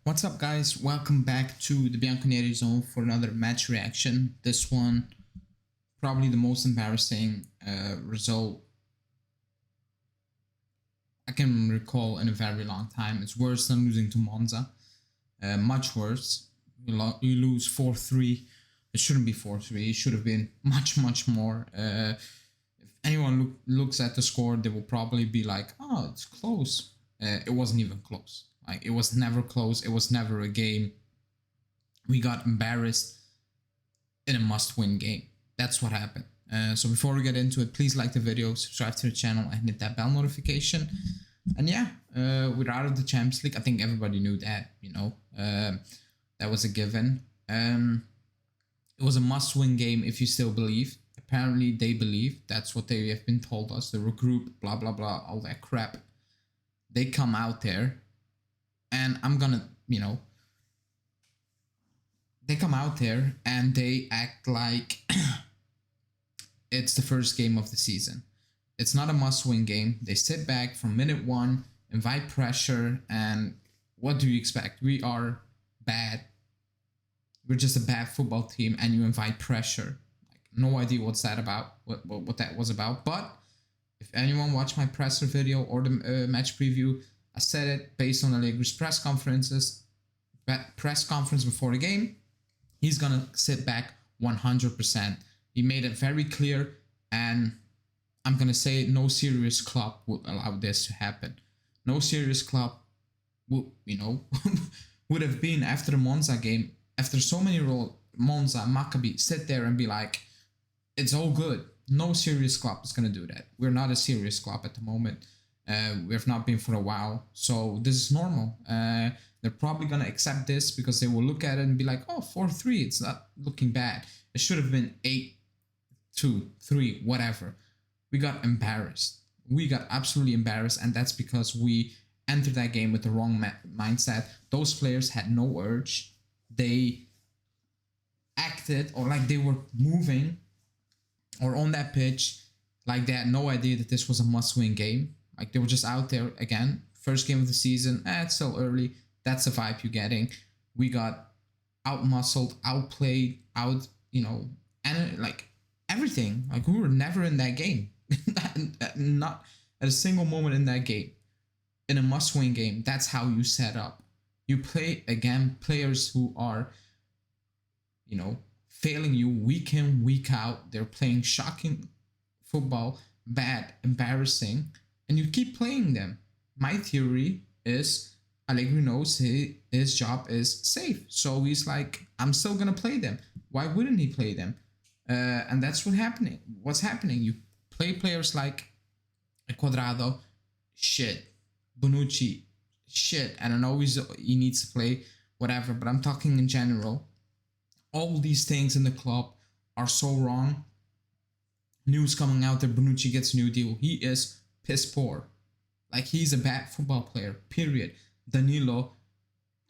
What's up, guys? Welcome back to the Bianconeri Zone for another match reaction. This one, probably the most embarrassing result I can recall in a very long time. It's worse than losing to Monza. Much worse. You lose 4-3. It shouldn't be 4-3. It should have been much more. If anyone looks at the score, they will probably be like, oh, it's close. It wasn't even close. Like, it was never close. It was never a game. We got embarrassed in a must-win game. That's what happened. So before we get into it, please like the video, subscribe to the channel, and hit that bell notification. And yeah, we're out of the Champions League. I think everybody knew that, that was a given. It was a must-win game if you still believe. Apparently they believe. That's what they have been told us. The regroup, blah, blah, blah, all that crap. They come out there. And I'm gonna, they come out there and they act like it's the first game of the season. It's not a must-win game. They sit back from minute one, invite pressure, and what do you expect? We are bad. We're just a bad football team, and you invite pressure. Like, no idea what's that about, what that was about. But if anyone watched my presser video or the match preview, I said it based on Allegri's press conference before the game. He's gonna sit back 100%. He made it very clear, and I'm gonna say no serious club would allow this to happen. No serious club would, would have been after the Monza game, after so many Monza, Maccabi sit there and be like, it's all good. No serious club is gonna do that. We're not a serious club at the moment. We have not been for a while, so this is normal. They're probably gonna accept this because they will look at it and be like, oh, 4-3, it's not looking bad. It should have been 8-2-3, whatever. We got embarrassed. We got absolutely embarrassed, and that's because we entered that game with the wrong mindset. Those players had no urge. They acted or like they were moving or on that pitch like they had no idea that this was a must-win game. Like, they were just out there again. First game of the season. It's still early. That's the vibe you're getting. We got out-muscled, outplayed, and like everything. Like, we were never in that game. Not at a single moment in that game. In a must-win game, that's how you set up. You play, again, players who are, failing you week in, week out. They're playing shocking football, bad, embarrassing, and you keep playing them. My theory is Allegri knows his job is safe. So he's like, I'm still going to play them. Why wouldn't he play them? And that's what's happening. You play players like Quadrado, shit. Bonucci, shit. I don't know, he needs to play, whatever. But I'm talking in general. All these things in the club are so wrong. News coming out that Bonucci gets a new deal. He is piss poor. Like, he's a bad football player, period. Danilo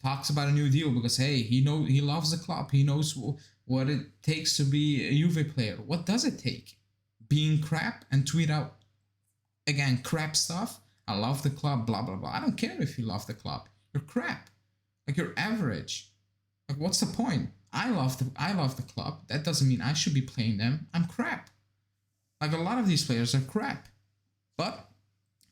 talks about a new deal because, hey, he loves the club. He knows what it takes to be a Juve player. What does it take? Being crap and tweet out, again, crap stuff. I love the club, blah, blah, blah. I don't care if you love the club. You're crap. Like, you're average. Like, what's the point? I love the club. That doesn't mean I should be playing them. I'm crap. Like, a lot of these players are crap. But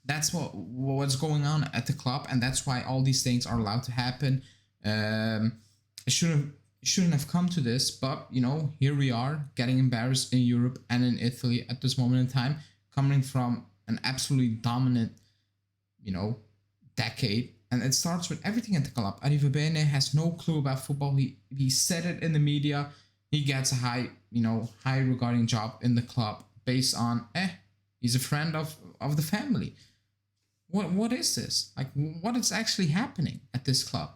that's what's going on at the club, and that's why all these things are allowed to happen. It shouldn't have come to this, but here we are getting embarrassed in Europe and in Italy at this moment in time, coming from an absolutely dominant, decade. And it starts with everything at the club. Arrivabene has no clue about football. He said it in the media. He gets a high regarding job in the club based on he's a friend of the family. What is this? Like, what is actually happening at this club?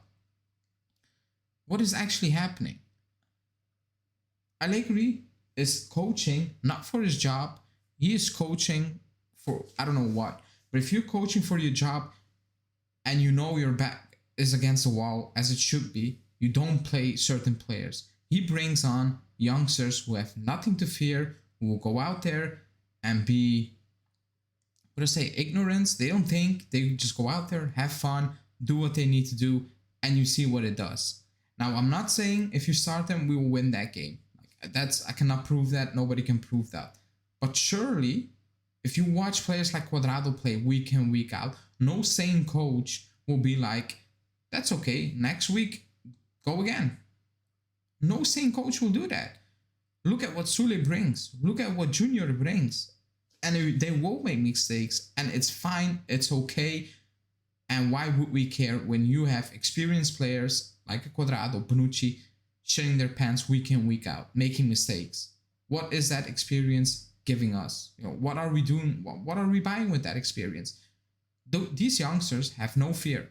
What is actually happening? Allegri is coaching not for his job. He is coaching for I don't know what. But if you're coaching for your job and your back is against the wall, as it should be, you don't play certain players. He brings on youngsters who have nothing to fear, who will go out there and be, ignorance. They don't think. They just go out there, have fun, do what they need to do, and you see what it does. Now, I'm not saying if you start them, we will win that game. I cannot prove that. Nobody can prove that. But surely, if you watch players like Cuadrado play week in, week out, no sane coach will be like, that's okay, next week, go again. No sane coach will do that. Look at what Sule brings. Look at what Junior brings. And they will make mistakes, and it's fine, it's okay. And why would we care when you have experienced players like Cuadrado, Bonucci, shitting their pants week in, week out, making mistakes? What is that experience giving us? What are we doing? What are we buying with that experience? These youngsters have no fear.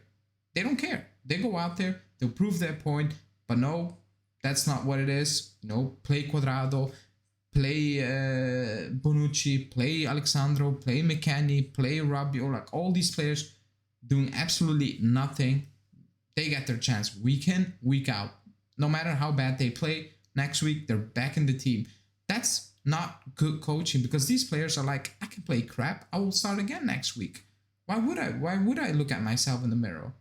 They don't care. They go out there, they'll prove their point, but no, that's not what it is. Play Cuadrado, play Bonucci, play Alexandro, play McKennie, play Rabiot, like all these players doing absolutely nothing. They get their chance week in, week out. No matter how bad they play, next week they're back in the team. That's not good coaching, because these players are like, I can play crap, I will start again next week. Why would I look at myself in the mirror?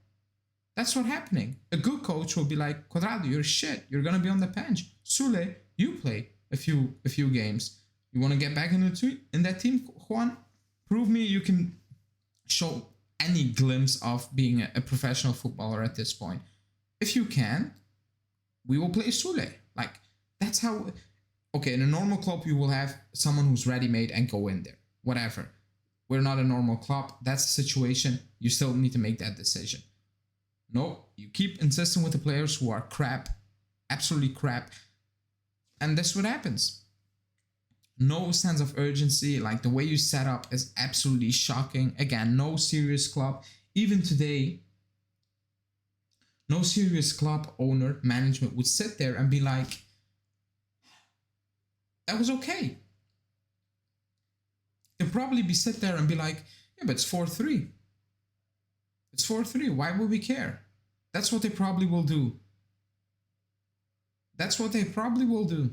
That's what's happening. A good coach will be like, Cuadrado, you're shit, you're gonna be on the bench. Sule, you play a few games. You want to get back in that team, Juan? Prove me you can show any glimpse of being a professional footballer at this point. If you can, we will play Sule. Like, that's how. Okay, in a normal club, you will have someone who's ready-made and go in there. Whatever. We're not a normal club. That's the situation. You still need to make that decision. No, you keep insisting with the players who are crap, absolutely crap, and that's what happens. No sense of urgency. Like, the way you set up is absolutely shocking. Again, no serious club. Even today, no serious club owner, management would sit there and be like, that was okay. They'll probably be sit there and be like, yeah, but it's 4-3. It's 4-3. Why would we care? That's what they probably will do. That's what they probably will do.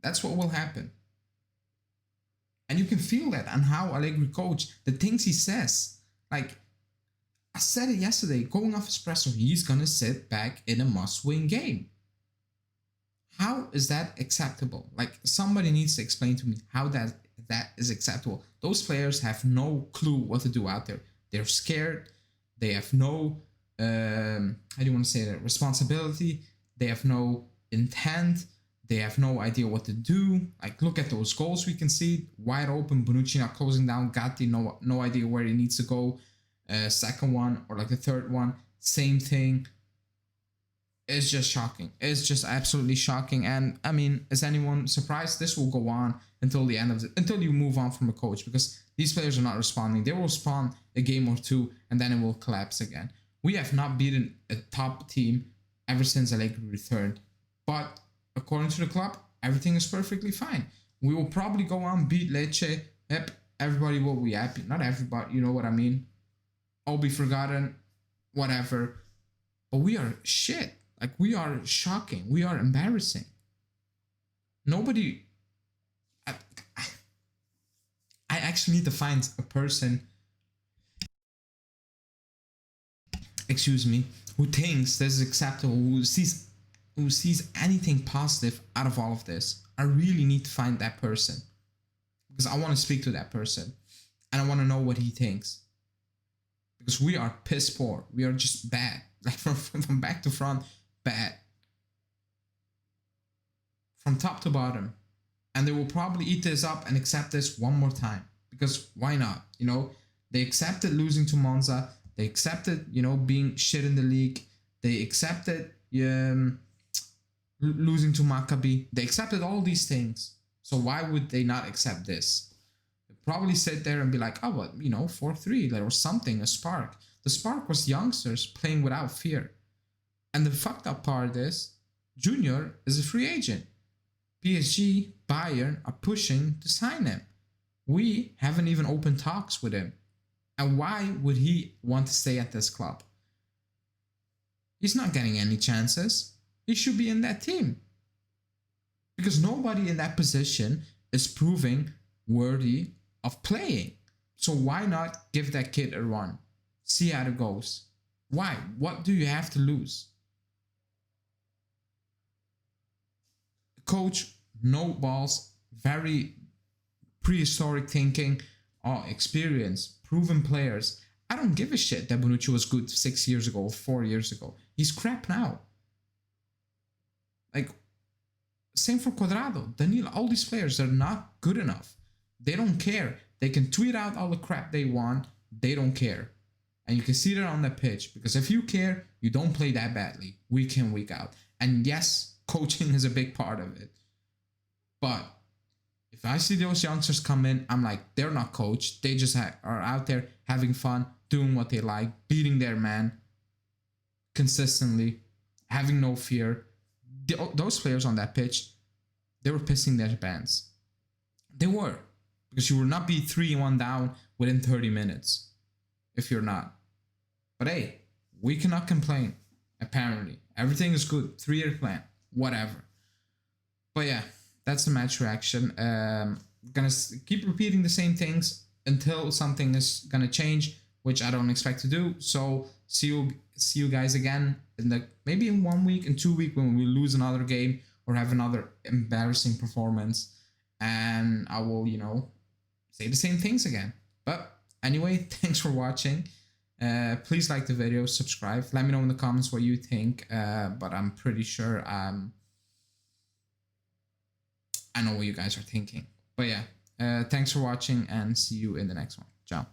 That's what will happen. And you can feel that on how Allegri coach, the things he says. Like, I said it yesterday, going off his presser, he's going to sit back in a must-win game. How is that acceptable? Like, somebody needs to explain to me how that is acceptable. Those players have no clue what to do out there. They're scared. They have no, how do you want to say that, responsibility. They have no intent. They have no idea what to do. Like, look at those goals we can see. Wide open, Bonucci not closing down. Gatti, no idea where he needs to go. Second one, or like the third one, same thing. It's just shocking. It's just absolutely shocking. And I mean, is anyone surprised? This will go on until the end of until you move on from a coach, because these players are not responding. They will respond a game or two, and then it will collapse again. We have not beaten a top team ever since Allegri returned. But according to the club, everything is perfectly fine. We will probably go on, beat Lecce. Yep, everybody will be happy. Not everybody, you know what I mean. All be forgotten, whatever. But we are shit. Like, we are shocking. We are embarrassing. Nobody... I actually need to find a person, excuse me, who thinks this is acceptable, who sees anything positive out of all of this. I really need to find that person, because I want to speak to that person and I want to know what he thinks, because we are piss poor. We are just bad. Like, from back to front, bad. From top to bottom. And they will probably eat this up and accept this one more time, because why not? They accepted losing to Monza. They accepted, being shit in the league. They accepted losing to Maccabi. They accepted all these things. So why would they not accept this? They probably sit there and be like, oh, but 4-3, there was something, a spark. The spark was youngsters playing without fear. And the fucked up part is, Junior is a free agent. PSG, Bayern are pushing to sign him. We haven't even opened talks with him. And why would he want to stay at this club? He's not getting any chances. He should be in that team. Because nobody in that position is proving worthy of playing. So why not give that kid a run? See how it goes. Why? What do you have to lose? Coach, no balls, very prehistoric thinking, experience, proven players. I don't give a shit that Bonucci was good 6 years ago, 4 years ago. He's crap now. Like, same for Cuadrado, Danilo, all these players are not good enough. They don't care. They can tweet out all the crap they want. They don't care. And you can see that on the pitch, because if you care, you don't play that badly week in, week out. And yes, coaching is a big part of it. But if I see those youngsters come in, I'm like, they're not coached. They just are out there having fun, doing what they like, beating their man consistently, having no fear. Those players on that pitch, they were pissing their pants. They were. Because you will not be 3-1 down within 30 minutes. If you're not. But hey, we cannot complain. Apparently. Everything is good. 3-year plan. Whatever. But yeah, that's the match reaction. Gonna keep repeating the same things until something is gonna change, which I don't expect to do. So see you guys again in maybe in 1 week, in 2 weeks, when we lose another game or have another embarrassing performance, and I will, say the same things again. But anyway, thanks for watching. Please like the video, subscribe. Let me know in the comments what you think. But I'm pretty sure I know what you guys are thinking. But yeah, thanks for watching, and see you in the next one. Ciao.